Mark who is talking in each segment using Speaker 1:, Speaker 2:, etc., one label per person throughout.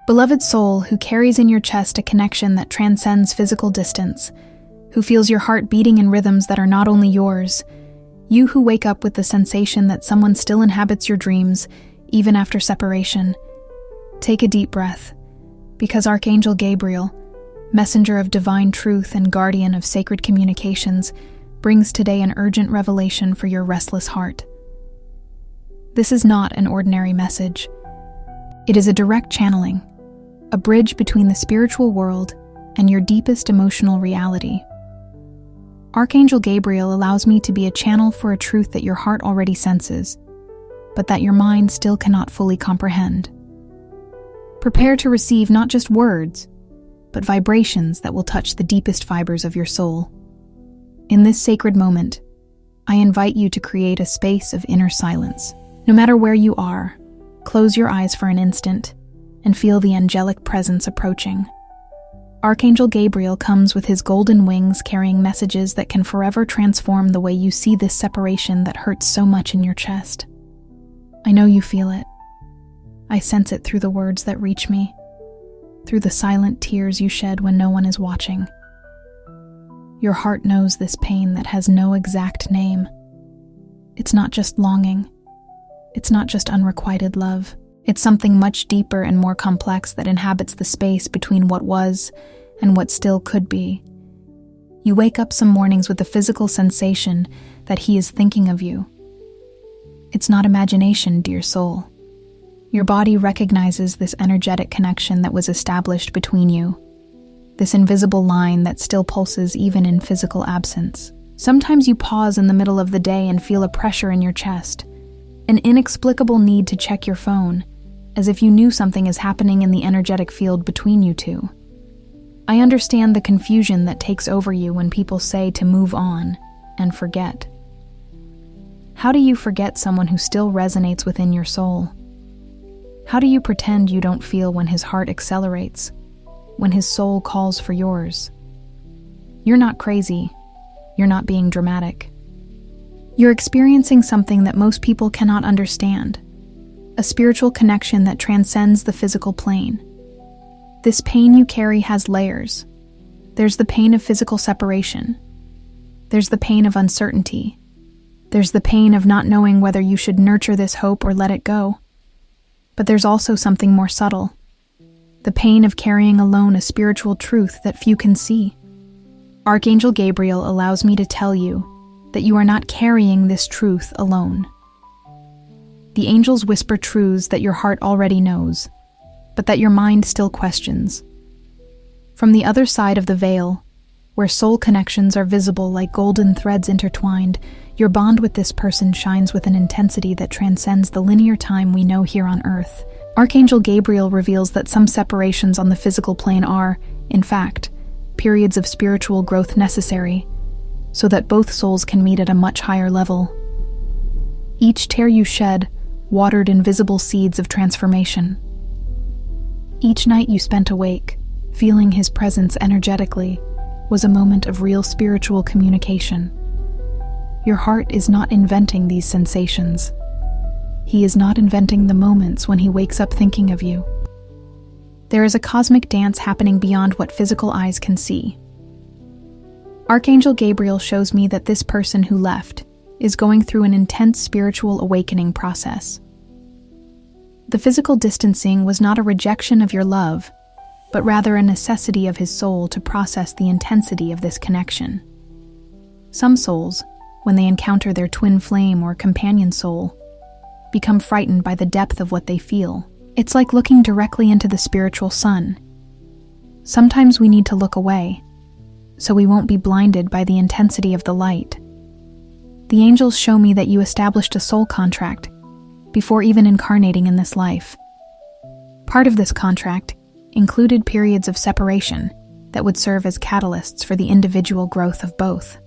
Speaker 1: Beloved soul who carries in your chest a connection that transcends physical distance, who feels your heart beating in rhythms that are not only yours, you who wake up with the sensation that someone still inhabits your dreams, even after separation, take a deep breath, because Archangel Gabriel, messenger of divine truth and guardian of sacred communications, brings today an urgent revelation for your restless heart. This is not an ordinary message. It is a direct channeling, a bridge between the spiritual world and your deepest emotional reality. Archangel Gabriel allows me to be a channel for a truth that your heart already senses, but that your mind still cannot fully comprehend. Prepare to receive not just words, but vibrations that will touch the deepest fibers of your soul. In this sacred moment, I invite you to create a space of inner silence. No matter where you are, close your eyes for an instant and feel the angelic presence approaching. Archangel Gabriel comes with his golden wings carrying messages that can forever transform the way you see this separation that hurts so much in your chest. I know you feel it. I sense it through the words that reach me, through the silent tears you shed when no one is watching. Your heart knows this pain that has no exact name. It's not just longing. It's not just unrequited love. It's something much deeper and more complex that inhabits the space between what was and what still could be. You wake up some mornings with the physical sensation that he is thinking of you. It's not imagination, dear soul. Your body recognizes this energetic connection that was established between you, this invisible line that still pulses even in physical absence. Sometimes you pause in the middle of the day and feel a pressure in your chest, an inexplicable need to check your phone, as if you knew something is happening in the energetic field between you two. I understand the confusion that takes over you when people say to move on and forget. How do you forget someone who still resonates within your soul? How do you pretend you don't feel when his heart accelerates, when his soul calls for yours? You're not crazy. You're not being dramatic. You're experiencing something that most people cannot understand, a spiritual connection that transcends the physical plane. This pain you carry has layers. There's the pain of physical separation. There's the pain of uncertainty. There's the pain of not knowing whether you should nurture this hope or let it go. But there's also something more subtle, the pain of carrying alone a spiritual truth that few can see. Archangel Gabriel allows me to tell you that you are not carrying this truth alone. The angels whisper truths that your heart already knows, but that your mind still questions. From the other side of the veil, where soul connections are visible like golden threads intertwined, your bond with this person shines with an intensity that transcends the linear time we know here on Earth. Archangel Gabriel reveals that some separations on the physical plane are, in fact, periods of spiritual growth necessary, so that both souls can meet at a much higher level. Each tear you shed watered invisible seeds of transformation. Each night you spent awake, feeling his presence energetically, was a moment of real spiritual communication. Your heart is not inventing these sensations. He is not inventing the moments when he wakes up thinking of you. There is a cosmic dance happening beyond what physical eyes can see. Archangel Gabriel shows me that this person who left is going through an intense spiritual awakening process. The physical distancing was not a rejection of your love, but rather a necessity of his soul to process the intensity of this connection. Some souls, when they encounter their twin flame or companion soul, become frightened by the depth of what they feel. It's like looking directly into the spiritual sun. Sometimes we need to look away, so we won't be blinded by the intensity of the light. The angels show me that you established a soul contract before even incarnating in this life. Part of this contract included periods of separation that would serve as catalysts for the individual growth of both.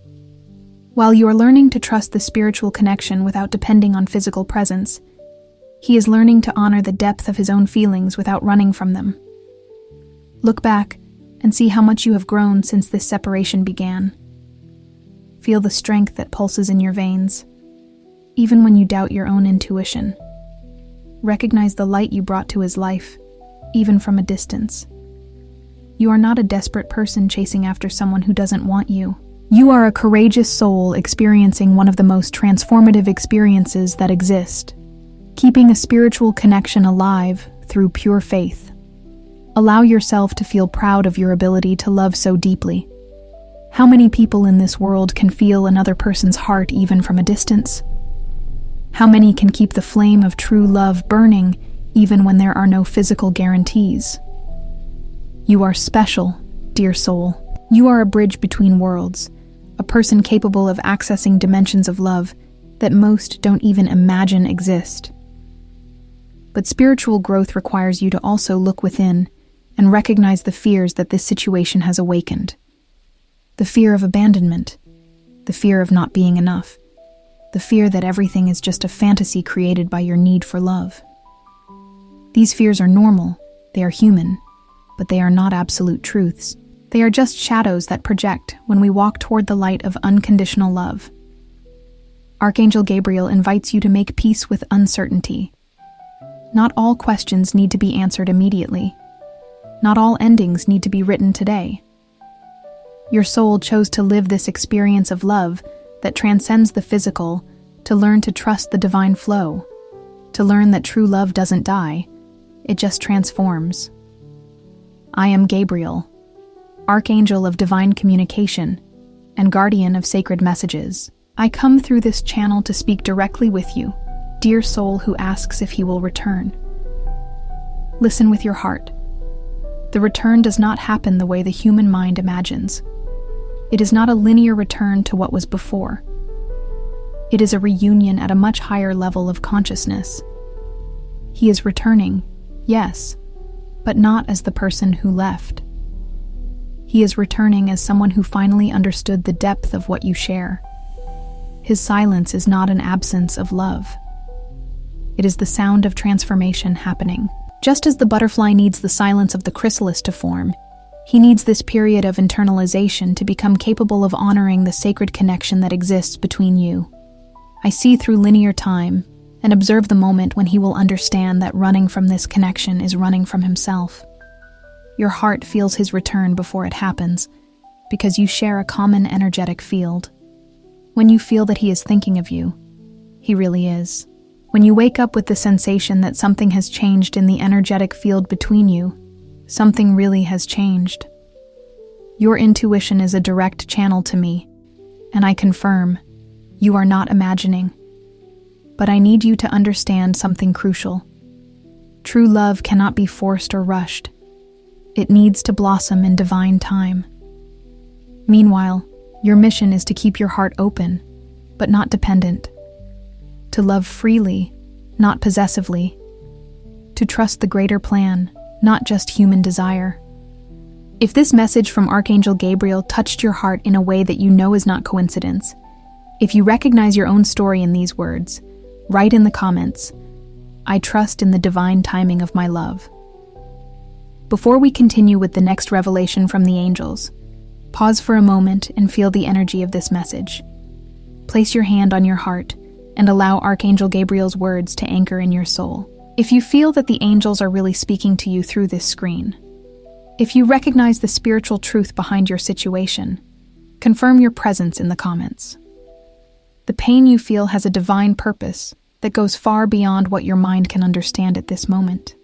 Speaker 1: While you are learning to trust the spiritual connection without depending on physical presence, he is learning to honor the depth of his own feelings without running from them. Look back and see how much you have grown since this separation began. Feel the strength that pulses in your veins, even when you doubt your own intuition. Recognize the light you brought to his life, even from a distance. You are not a desperate person chasing after someone who doesn't want you. You are a courageous soul experiencing one of the most transformative experiences that exist, keeping a spiritual connection alive through pure faith. Allow yourself to feel proud of your ability to love so deeply. How many people in this world can feel another person's heart even from a distance? How many can keep the flame of true love burning even when there are no physical guarantees? You are special, dear soul. You are a bridge between worlds, a person capable of accessing dimensions of love that most don't even imagine exist. But spiritual growth requires you to also look within and recognize the fears that this situation has awakened. The fear of abandonment, the fear of not being enough, the fear that everything is just a fantasy created by your need for love. These fears are normal, they are human, but they are not absolute truths. They are just shadows that project when we walk toward the light of unconditional love. Archangel Gabriel invites you to make peace with uncertainty. Not all questions need to be answered immediately. Not all endings need to be written today. Your soul chose to live this experience of love that transcends the physical, to learn to trust the divine flow, to learn that true love doesn't die, it just transforms. I am Gabriel, Archangel of divine communication and guardian of sacred messages. I come through this channel to speak directly with you, dear soul who asks if he will return. Listen with your heart. The return does not happen the way the human mind imagines. It is not a linear return to what was before. It is a reunion at a much higher level of consciousness. He is returning, yes, but not as the person who left. He is returning as someone who finally understood the depth of what you share. His silence is not an absence of love. It is the sound of transformation happening. Just as the butterfly needs the silence of the chrysalis to form, he needs this period of internalization to become capable of honoring the sacred connection that exists between you. I see through linear time and observe the moment when he will understand that running from this connection is running from himself. Your heart feels his return before it happens, because you share a common energetic field. When you feel that he is thinking of you, he really is. When you wake up with the sensation that something has changed in the energetic field between you, something really has changed. Your intuition is a direct channel to me, and I confirm, you are not imagining. But I need you to understand something crucial. True love cannot be forced or rushed. It needs to blossom in divine time. Meanwhile, your mission is to keep your heart open, but not dependent. To love freely, not possessively. To trust the greater plan, not just human desire. If this message from Archangel Gabriel touched your heart in a way that you know is not coincidence, if you recognize your own story in these words, write in the comments, "I trust in the divine timing of my love." Before we continue with the next revelation from the angels, pause for a moment and feel the energy of this message. Place your hand on your heart and allow Archangel Gabriel's words to anchor in your soul. If you feel that the angels are really speaking to you through this screen, if you recognize the spiritual truth behind your situation, confirm your presence in the comments. The pain you feel has a divine purpose that goes far beyond what your mind can understand at this moment.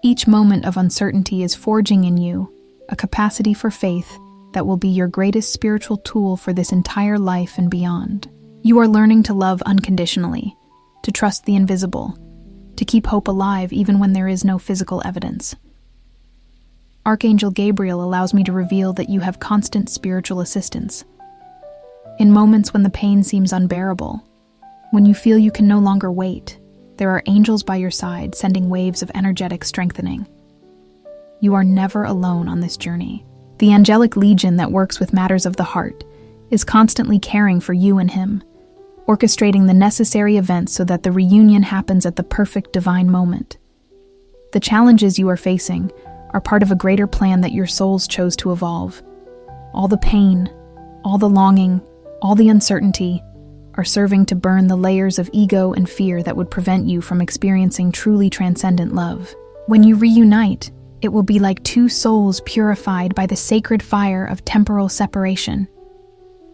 Speaker 1: Each moment of uncertainty is forging in you a capacity for faith that will be your greatest spiritual tool for this entire life and beyond. You are learning to love unconditionally, to trust the invisible, to keep hope alive even when there is no physical evidence. Archangel Gabriel allows me to reveal that you have constant spiritual assistance. In moments when the pain seems unbearable, when you feel you can no longer wait, there are angels by your side sending waves of energetic strengthening. You are never alone on this journey. The angelic legion that works with matters of the heart is constantly caring for you and him, orchestrating the necessary events so that the reunion happens at the perfect divine moment. The challenges you are facing are part of a greater plan that your souls chose to evolve. All the pain, all the longing, all the uncertainty are serving to burn the layers of ego and fear that would prevent you from experiencing truly transcendent love. When you reunite, it will be like two souls purified by the sacred fire of temporal separation.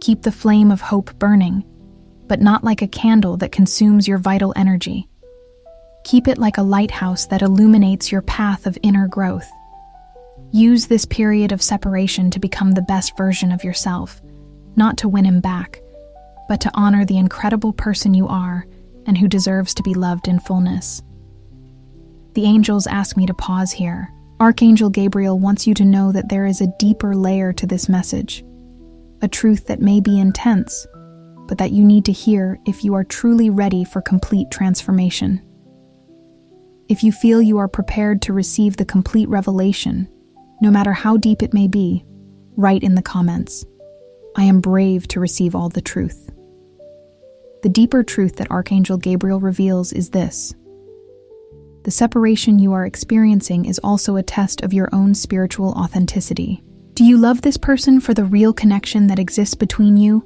Speaker 1: Keep the flame of hope burning, but not like a candle that consumes your vital energy. Keep it like a lighthouse that illuminates your path of inner growth. Use this period of separation to become the best version of yourself, not to win him back, but to honor the incredible person you are and who deserves to be loved in fullness. The angels ask me to pause here. Archangel Gabriel wants you to know that there is a deeper layer to this message, a truth that may be intense, but that you need to hear if you are truly ready for complete transformation. If you feel you are prepared to receive the complete revelation, no matter how deep it may be, write in the comments, "I am brave to receive all the truth." The deeper truth that Archangel Gabriel reveals is this: the separation you are experiencing is also a test of your own spiritual authenticity. Do you love this person for the real connection that exists between you?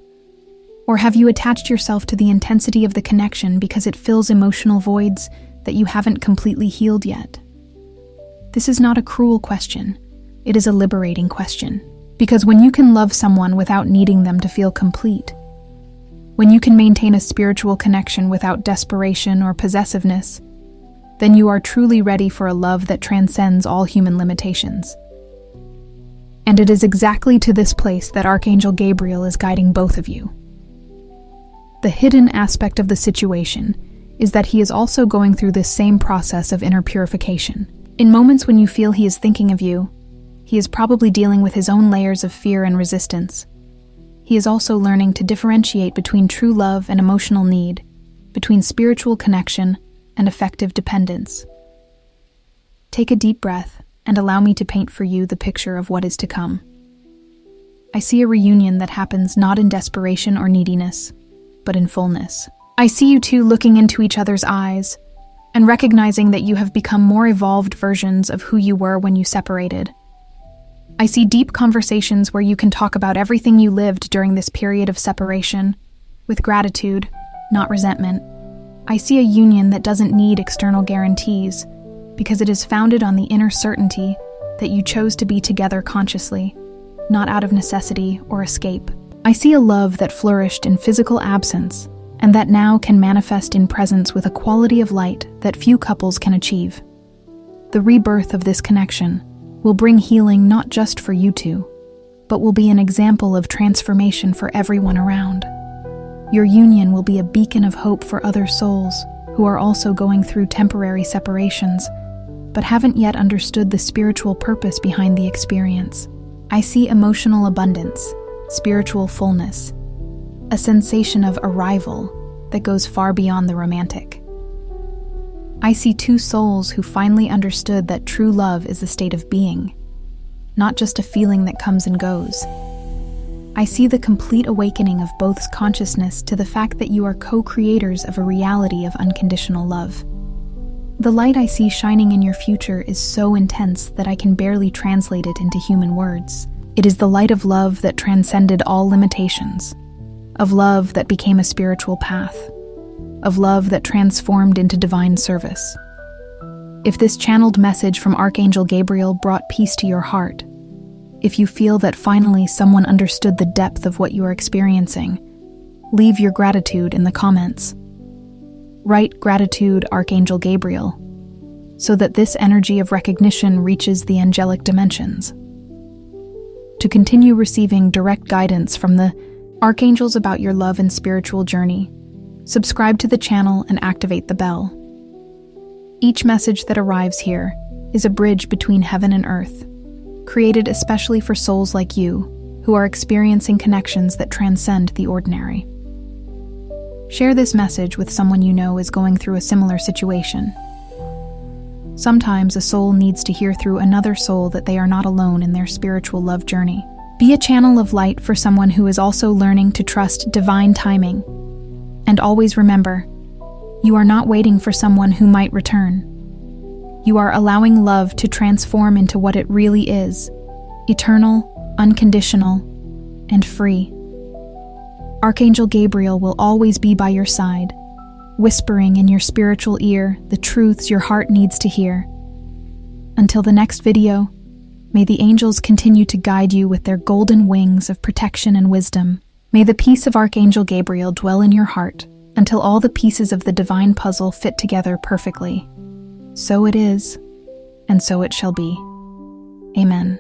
Speaker 1: Or have you attached yourself to the intensity of the connection because it fills emotional voids that you haven't completely healed yet? This is not a cruel question. It is a liberating question. Because when you can love someone without needing them to feel complete, when you can maintain a spiritual connection without desperation or possessiveness, then you are truly ready for a love that transcends all human limitations. And it is exactly to this place that Archangel Gabriel is guiding both of you. The hidden aspect of the situation is that he is also going through this same process of inner purification. In moments when you feel he is thinking of you, he is probably dealing with his own layers of fear and resistance. He is also learning to differentiate between true love and emotional need, between spiritual connection and effective dependence. Take a deep breath and allow me to paint for you the picture of what is to come. I see a reunion that happens not in desperation or neediness, but in fullness. I see you two looking into each other's eyes and recognizing that you have become more evolved versions of who you were when you separated. I see deep conversations where you can talk about everything you lived during this period of separation, with gratitude, not resentment. I see a union that doesn't need external guarantees, because it is founded on the inner certainty that you chose to be together consciously, not out of necessity or escape. I see a love that flourished in physical absence, and that now can manifest in presence with a quality of light that few couples can achieve. The rebirth of this connection will bring healing not just for you two, but will be an example of transformation for everyone around. Your union will be a beacon of hope for other souls who are also going through temporary separations, but haven't yet understood the spiritual purpose behind the experience. I see emotional abundance, spiritual fullness, a sensation of arrival that goes far beyond the romantic. I see two souls who finally understood that true love is a state of being, not just a feeling that comes and goes. I see the complete awakening of both's consciousness to the fact that you are co-creators of a reality of unconditional love. The light I see shining in your future is so intense that I can barely translate it into human words. It is the light of love that transcended all limitations, of love that became a spiritual path, of love that transformed into divine service. If this channeled message from Archangel Gabriel brought peace to your heart, if you feel that finally someone understood the depth of what you are experiencing, leave your gratitude in the comments. Write "Gratitude, Archangel Gabriel," so that this energy of recognition reaches the angelic dimensions. To continue receiving direct guidance from the archangels about your love and spiritual journey, subscribe to the channel and activate the bell. Each message that arrives here is a bridge between heaven and earth, created especially for souls like you who are experiencing connections that transcend the ordinary. Share this message with someone you know is going through a similar situation. Sometimes a soul needs to hear through another soul that they are not alone in their spiritual love journey. Be a channel of light for someone who is also learning to trust divine timing. And always remember, you are not waiting for someone who might return. You are allowing love to transform into what it really is: eternal, unconditional, and free. Archangel Gabriel will always be by your side, whispering in your spiritual ear the truths your heart needs to hear. Until the next video, may the angels continue to guide you with their golden wings of protection and wisdom. May the peace of Archangel Gabriel dwell in your heart until all the pieces of the divine puzzle fit together perfectly. So it is, and so it shall be. Amen.